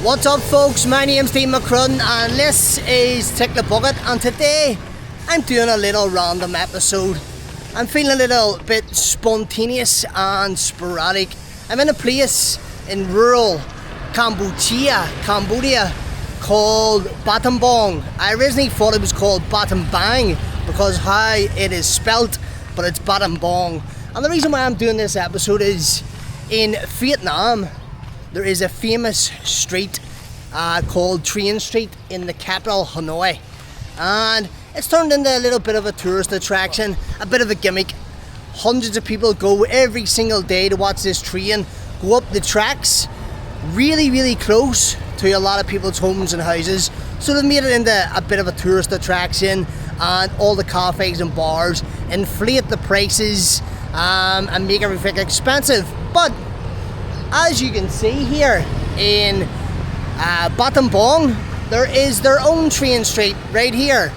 What's up folks, my name's Dean McCrudden and this is Tick the Bucket, and today I'm doing a little random episode. I'm feeling a little bit spontaneous and sporadic. I'm in a place in rural Cambodia called Battambang. I originally thought it was called Battambang because how it is spelt, but it's Battambang. And the reason why I'm doing this episode is in Vietnam there is a famous street called Train Street in the capital, Hanoi. And it's turned into a little bit of a tourist attraction, a bit of a gimmick. Hundreds of people go every single day to watch this train go up the tracks, really close to a lot of people's homes and houses. So they've made it into a bit of a tourist attraction, and all the cafes and bars inflate the prices and make everything expensive. But as you can see here in Battambang, there is their own train street right here.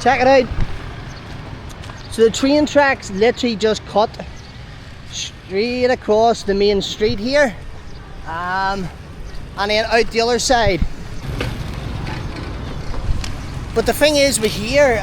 Check it out. So the train tracks literally just cut straight across the main street here, and then out the other side. But the thing is with here,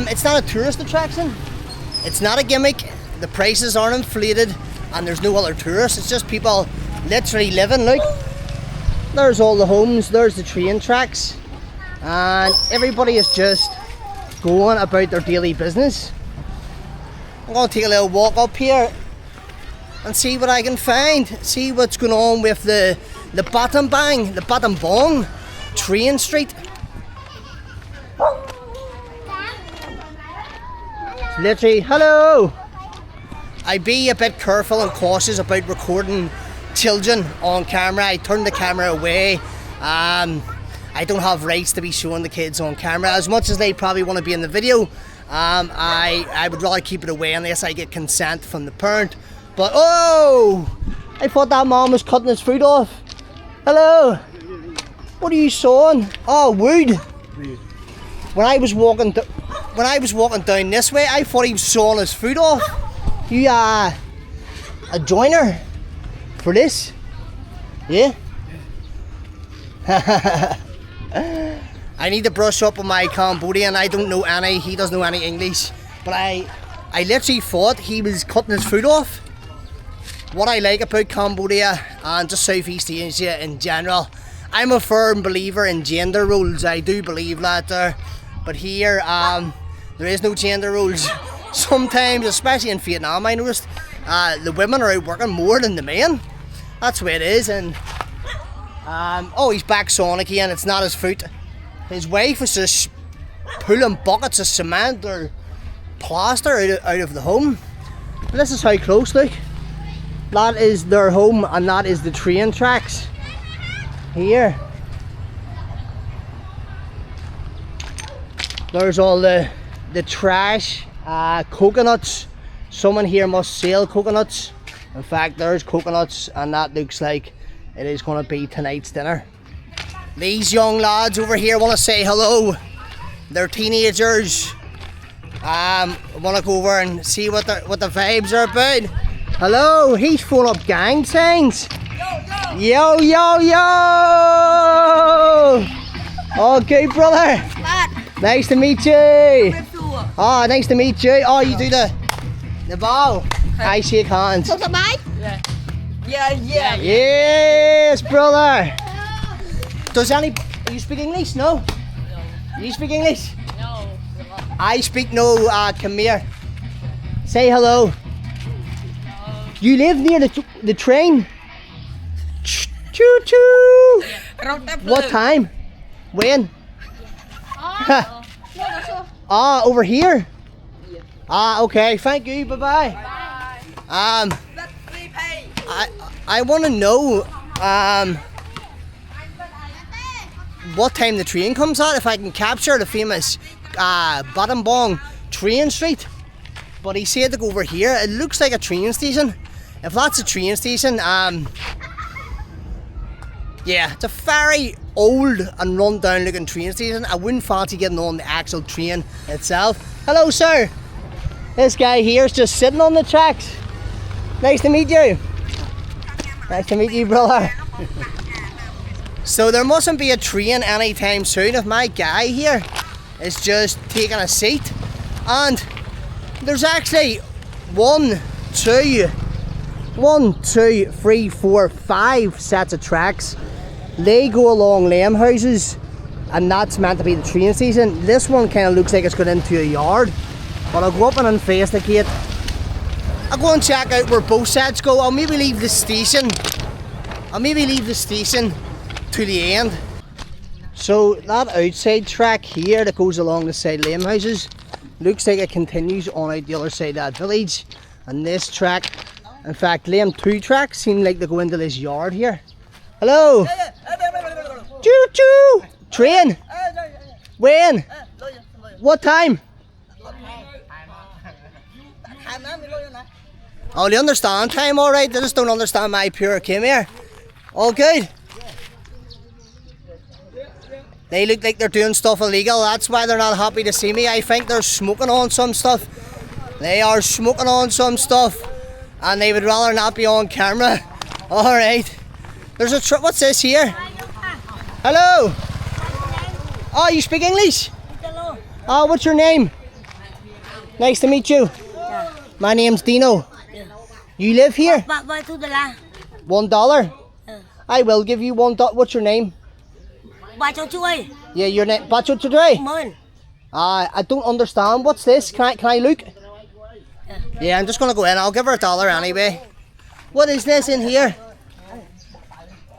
it's not a tourist attraction, it's not a gimmick, the prices aren't inflated, and there's no other tourists. It's just people literally living. Look, there's all the homes, there's the train tracks, and everybody is just going about their daily business. I'm going to take a little walk up here and see what I can find, see what's going on with the Battambang train street. Literally, hello! I'd be a bit careful and cautious about recording children on camera. I turn the camera away. I don't have rights to be showing the kids on camera. As much as they probably want to be in the video, I would rather keep it away unless I get consent from the parent. But oh! I thought that mom was cutting his foot off. Hello! What are you sawing? Oh, wood! When I was walking down this way, I thought he was sawing his foot off. You a joiner for this? Yeah? I need to brush up on my Cambodian. I don't know any, he doesn't know any English. But I literally thought he was cutting his foot off. What I like about Cambodia and just Southeast Asia in general, I'm a firm believer in gender roles. I do believe that there. But here, there is no gender roles. Sometimes, especially in Vietnam, I noticed the women are out working more than the men. That's the way it is. And oh, he's back sawing again. It's not his foot. His wife is just pulling buckets of cement or plaster out of the home. And this is how close, look. That is their home, and that is the train tracks here. There's all the trash, coconuts. Someone here must sell coconuts. In fact, there's coconuts, and that looks like it is going to be tonight's dinner. These young lads over here want to say hello. They're teenagers. Want to go over and see what the vibes are about. Hello, he's throwing up gang signs. Yo, yo, yo! Okay, brother. Nice to meet you. Oh, nice to meet you. Oh, you do the bow. I shake hands. Yeah. Yes, brother. You speak English? No. You speak English? No. I speak no. Come here. Say hello. No. You live near the train? Choo choo. What time? When? Ah, over here? Ah, okay. Thank you. Bye-bye. I want to know what time the train comes out, if I can capture the famous Battambang train street. But he said to go over here. It looks like a train station. If that's a train station, yeah, it's a very old and run down looking train station. I wouldn't fancy getting on the actual train itself. Hello, sir. This guy here is just sitting on the tracks. Nice to meet you. Nice to meet you, brother. So there mustn't be a train anytime soon if my guy here is just taking a seat. And there's actually 1, 2, 3, 4, 5 sets of tracks. They go along lame houses, and that's meant to be the train station. This one kind of looks like it's going into a yard, but I'll go up and investigate. I'll go and check out where both sets go. I'll maybe leave the station to the end. So that outside track here that goes along the side lame houses looks like it continues on out the other side of that village. And this track, in fact, lane 2 tracks seem like they go into this yard here. Hello? Choo choo! Train? When? What time? Oh, they understand time alright, they just don't understand my pure came here. All good? They look like they're doing stuff illegal, that's why they're not happy to see me. I think they're smoking on some stuff. They are smoking on some stuff, and they would rather not be on camera. Alright. There's a what's this here? Hello? Oh, you speak English? Oh, what's your name? Nice to meet you. My name's Dino. You live here? $1? I will give you $1. What's your name? Yeah, your name. Bacho today? I don't understand. What's this? Can I look? Yeah, I'm just gonna go in. I'll give her $1 anyway. What is this in here?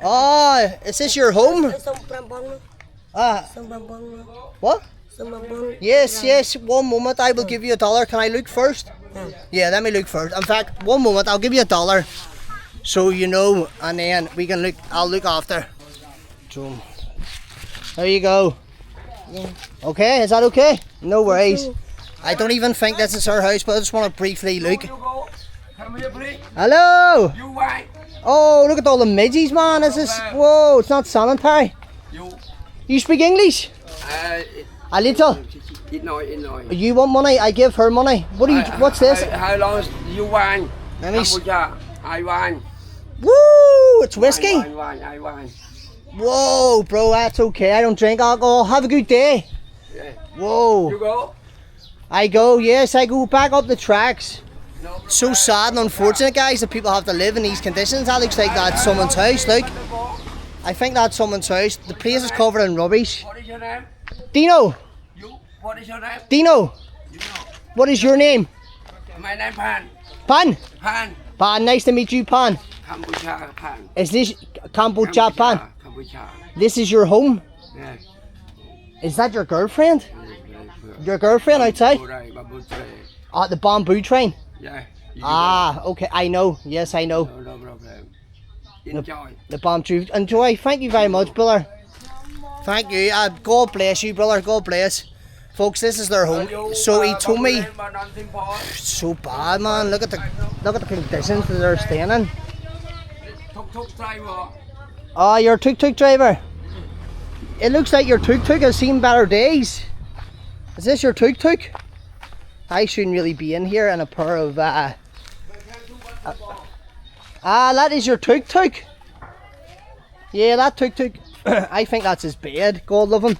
Oh, is this your home? What? Yes. 1 moment. I will give you $1. Can I look first? Yeah, let me look first. In fact, 1 moment. I'll give you $1, so you know, and then we can look. I'll look after. So, there you go. Yeah. Okay, is that okay? No worries. I don't even think this is her house, but I just want to briefly look. Hello! Oh, look at all the midges, man. Is this? Whoa, it's not sanitary. You speak English? A little. You want money? I give her money. What do you? What's this? How long you want? Let me. I want. Woo! It's whiskey. I want. Whoa, bro, that's okay. I don't drink alcohol. Have a good day. Yeah. Whoa. You go? I go, yes, I go back up the tracks. So sad and unfortunate, guys, that people have to live in these conditions. That looks like that's someone's house, look. I think that's someone's house. The place is covered in rubbish. What is your name? Dino. What is your name? Dino. What is your name? My name Pan. Pan? Pan. Pan, nice to meet you, Pan. Cambodia Pan. Is this Cambodia, Pan? Cambodia. This is your home? Yeah. Is that your girlfriend? Your girlfriend outside? At the bamboo train? Yeah. Ah, okay, I know. Yes, I know. No problem. Enjoy. The bamboo. Enjoy. Thank you very much, brother. Thank you. God bless you, brother. God bless. Folks, this is their home. So he told me. So bad, man. Look at the conditions that they're staying in. Oh, you're a tuk-tuk driver. It looks like your tuk-tuk has seen better days. Is this your tuk-tuk? I shouldn't really be in here in a pair of that is your tuk-tuk. Yeah, that tuk-tuk. I think that's his bed. God love him.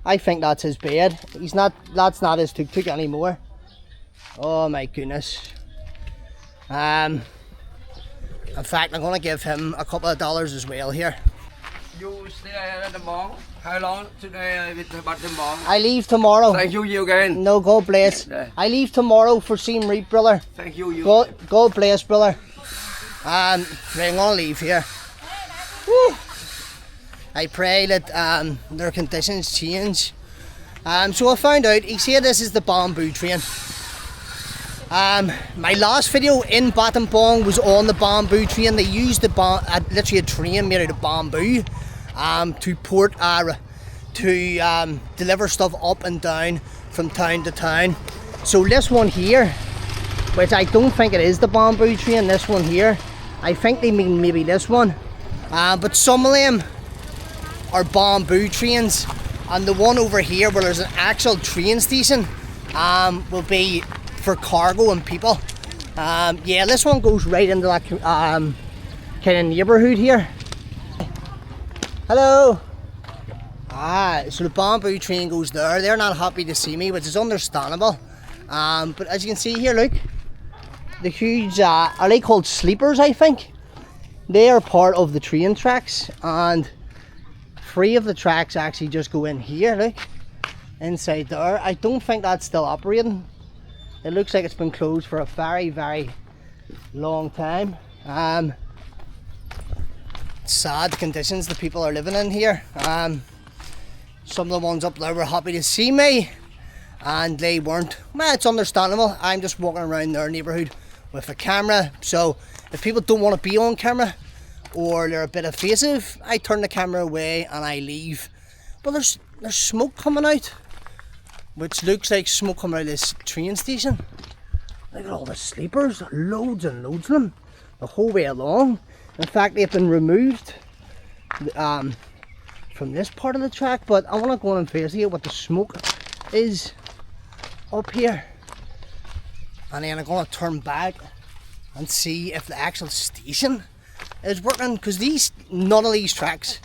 I think that's his bed. That's not his tuk-tuk anymore. Oh my goodness. In fact, I'm gonna give him a couple of dollars as well here. You stay at the mall? How long today with the mall? I leave tomorrow. Thank you again. No, God bless. Yeah. I leave tomorrow for Siem Reap, brother. Thank you. God bless, brother. Right, I'm gonna leave here. Woo. I pray that their conditions change. So I found out, he said this is the bamboo train. My last video in Battambang was on the bamboo train. They used literally a train made out of bamboo to deliver stuff up and down from town to town. So this one here, which I don't think it is the bamboo train, this one here, I think they mean maybe this one. But some of them are bamboo trains, and the one over here where there's an actual train station will be for cargo and people. Yeah, this one goes right into that kind of neighbourhood here. Hello. So the bamboo train goes there. They're not happy to see me, which is understandable. But as you can see here, look, the huge, are they called sleepers, I think? They are part of the train tracks, and 3 of the tracks actually just go in here, look, inside there. I don't think that's still operating. It looks like it's been closed for a very, very long time. Sad conditions the people are living in here. Some of the ones up there were happy to see me, and they weren't. Well, it's understandable. I'm just walking around their neighbourhood with a camera, so if people don't want to be on camera or they're a bit evasive, I turn the camera away and I leave. But there's smoke coming out, which looks like smoke coming out of this train station. Look at all the sleepers, loads and loads of them, the whole way along. In fact, they've been removed from this part of the track, but I want to go and investigate what the smoke is up here, and then I'm going to turn back and see if the actual station is working, because none of these tracks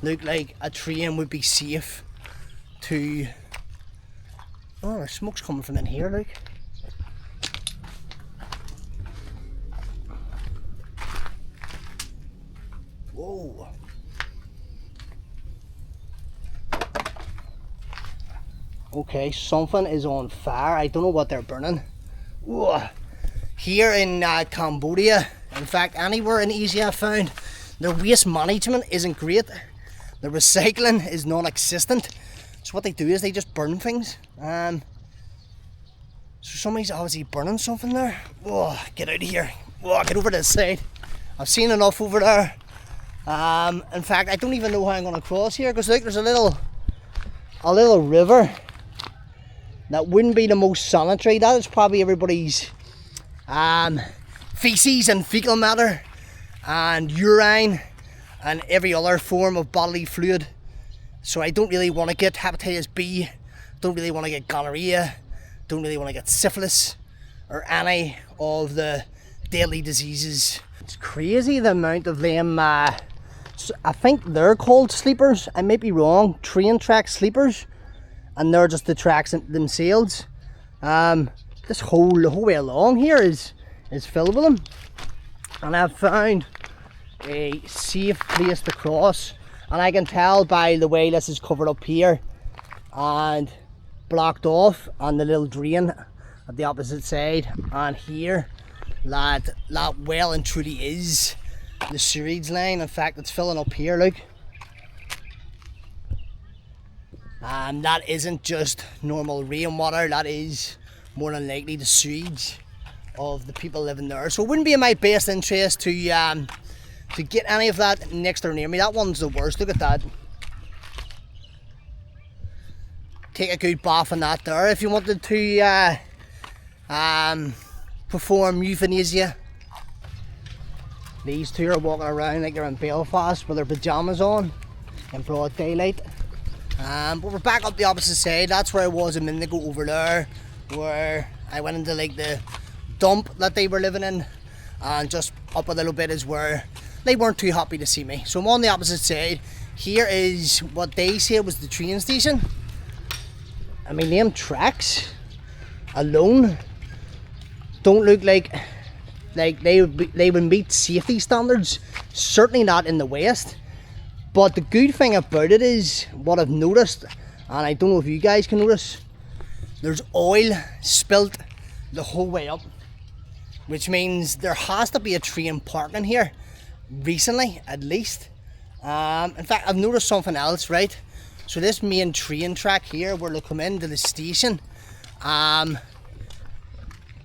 look like a train would be safe to. Oh, the smoke's coming from in here, look. Whoa. Okay, something is on fire. I don't know what they're burning. Whoa. Here in Cambodia, in fact anywhere in Asia I've found, their waste management isn't great. The recycling is non-existent. So what they do is they just burn things. So somebody's obviously burning something there. Whoa, get out of here. Whoa, get over to this side. I've seen enough over there. In fact, I don't even know how I'm going to cross here, because look, there's a little river that wouldn't be the most sanitary. That is probably everybody's feces and fecal matter and urine and every other form of bodily fluid. So I don't really want to get hepatitis B, don't really want to get gonorrhea, don't really want to get syphilis or any of the deadly diseases. It's crazy the amount of them, I think they're called sleepers, I might be wrong, train track sleepers, and they're just the tracks themselves. This the whole way along here is filled with them, and I've found a safe place to cross, and I can tell by the way this is covered up here and blocked off on the little drain at the opposite side, and here that well and truly is the sewage line. In fact, it's filling up here, look. And that isn't just normal rainwater, that is more than likely the sewage of the people living there. So it wouldn't be in my best interest to get any of that next or near me. That one's the worst, look at that. Take a good bath on that there if you wanted to perform euthanasia. These two are walking around like they're in Belfast with their pyjamas on in broad daylight. But we're back up the opposite side. That's where I was a minute ago, over there, where I went into like the dump that they were living in, and just up a little bit is where they weren't too happy to see me. So I'm on the opposite side. Here is what they said was the train station. I mean, them tracks alone don't look like they would meet safety standards. Certainly not in the West. But the good thing about it is, what I've noticed, and I don't know if you guys can notice, there's oil spilt the whole way up, which means there has to be a train parking here recently, at least. In fact, I've noticed something else, right? So this main train track here, where they come into the station,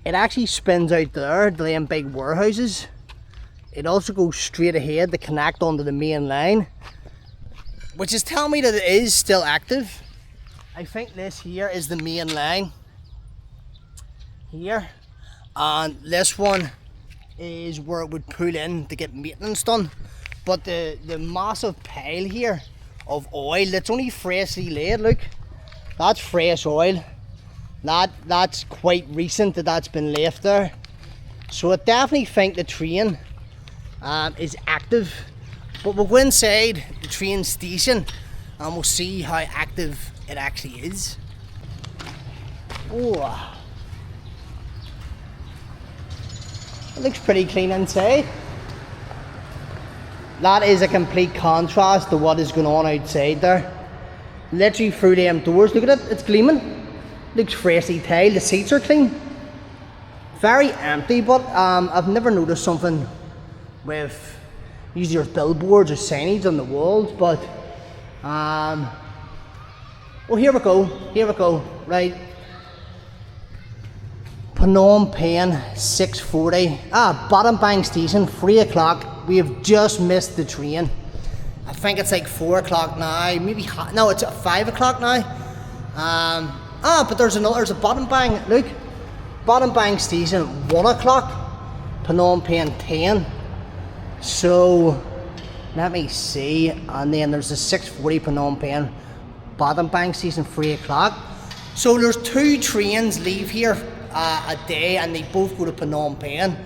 it actually spins out there to them big warehouses. It also goes straight ahead to connect onto the main line, which is telling me that it is still active. I think this here is the main line here, and this one is where it would pull in to get maintenance done. But the massive pile here of oil that's only freshly laid, look, that's fresh oil. That's quite recent that's been left there. So I definitely think the train is active, But we'll go inside the train station and we'll see how active it actually is. Oh, it looks pretty clean inside. That is a complete contrast to what is going on outside there. Literally through them doors, look at it, it's gleaming. Looks freshly tiled, the seats are clean. Very empty, but I've never noticed something with, usually there's billboards or signage on the walls, but well, here we go, right. Phnom Penh 6:40, Bottom Station, 3 o'clock. We have just missed the train. I think it's like 4 o'clock now, maybe, no, it's 5 o'clock now. But there's a Bottom Bang, look, Bottom Bang Station, 1 o'clock, Phnom Penh 10. So, let me see, and then there's a 6:40 Phnom Penh, Bottom Bang Station, 3 o'clock. So there's 2 trains leave here a day, and they both go to Phnom Penh.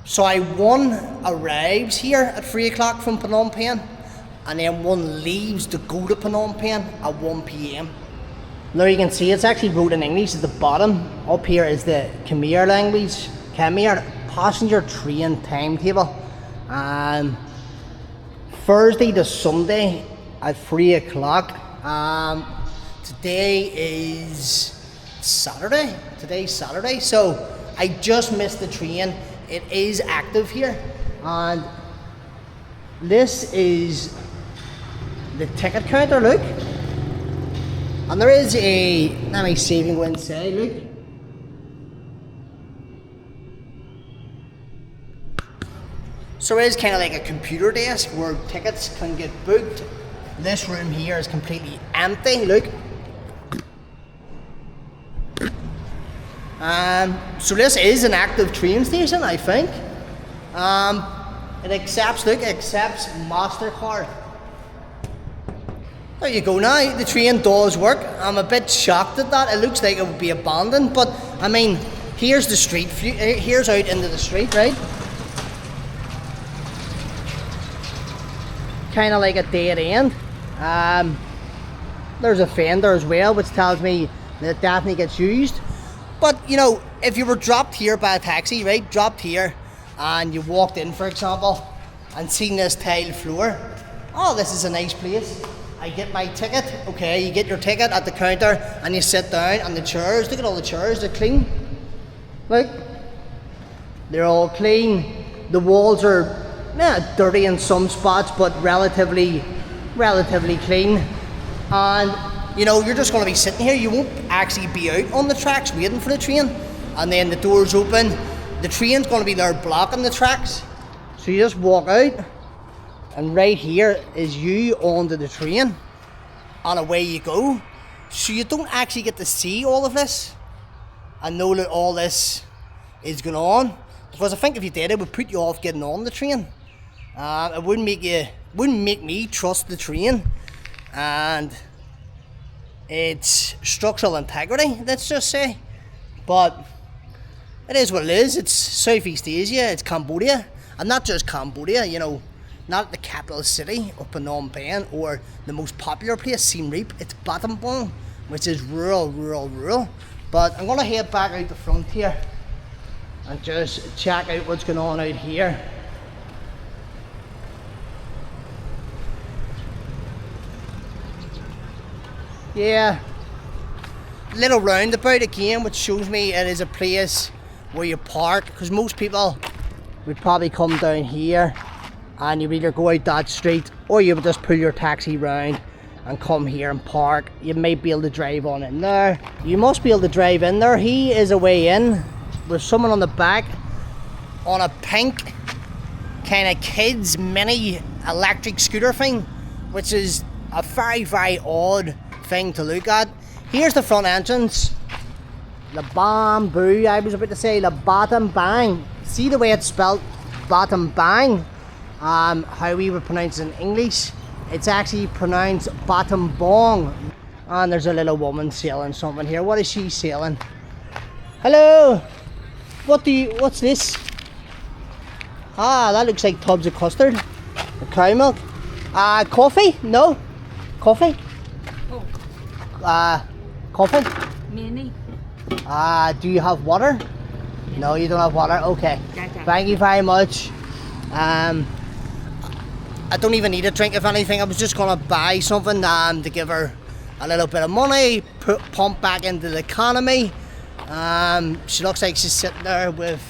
So one arrives here at 3 o'clock from Phnom Penh, and then one leaves to go to Phnom Penh at 1 p.m. Now you can see it's actually wrote in English at the bottom. Up here is the Khmer language, Khmer passenger train timetable. Thursday to Sunday at 3 o'clock. Today is Saturday. Today's Saturday, so I just missed the train. It is active here, and this is the ticket counter, look. And there is a, let me see if we can go inside, look. So there is kind of like a computer desk where tickets can get booked. This room here is completely empty, look. So this is an active train station, I think. It accepts MasterCard. There you go now, the train does work. I'm a bit shocked at that. It looks like it would be abandoned, but I mean, here's the street, here's out into the street, right? Kind of like a dead end. There's a fender as well, which tells me that it definitely gets used. But you know, if you were dropped here by a taxi, right, dropped here, and you walked in, for example, and seen this tiled floor, oh, this is a nice place. I get my ticket. Okay, you get your ticket at the counter, and you sit down, and the chairs, look at all the chairs, they're clean. Look, they're all clean. The walls are dirty in some spots, but relatively clean. And you know, you're just going to be sitting here. You won't actually be out on the tracks waiting for the train. And then the doors open. The train's going to be there blocking the tracks. So you just walk out, and right here is you onto the train, and away you go. So you don't actually get to see all of this and know that all this is going on. Because I think if you did, it would put you off getting on the train. It wouldn't make me trust the train. And its structural integrity, let's just say. But it is what it is. It's Southeast Asia, it's Cambodia, and not just Cambodia, you know, not the capital city of Phnom Penh or the most popular place, Siem Reap. It's Battambang, which is rural. But I'm going to head back out the front here and just check out what's going on out here. Yeah, little roundabout again, which shows me it is a place where you park, because most people would probably come down here and you either go out that street, or you would just pull your taxi round and come here and park. You might be able to drive on in there. You must be able to drive in there. He is away in with someone on the back on a pink kind of kids mini electric scooter thing, which is a very odd thing to look at. Here's the front entrance. The bamboo, I was about to say the Battambang. See the way it's spelled, Battambang. How we would pronounce it in English, it's actually pronounced Battambang. And there's a little woman selling something here. What is she selling? Hello, what's this? Ah, that looks like tubs of custard. The cow milk. Coffee? No. Coffee? Oh, Coffee? mini. Do you have water? No, you don't have water. Okay. Gotcha. Thank you very much. I don't even need a drink, if anything. I was just gonna buy something to give her a little bit of money, pump back into the economy. She looks like she's sitting there with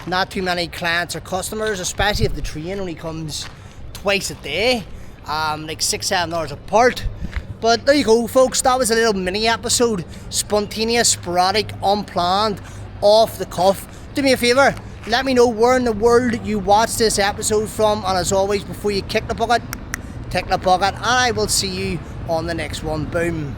not too many clients or customers, especially if the train only comes twice a day, like 6-7 hours apart. But there you go, folks. That was a little mini episode, spontaneous, sporadic, unplanned, off the cuff. Do me a favour, let me know where in the world you watched this episode from, and as always, before you kick the bucket, tick the bucket, and I will see you on the next one. Boom.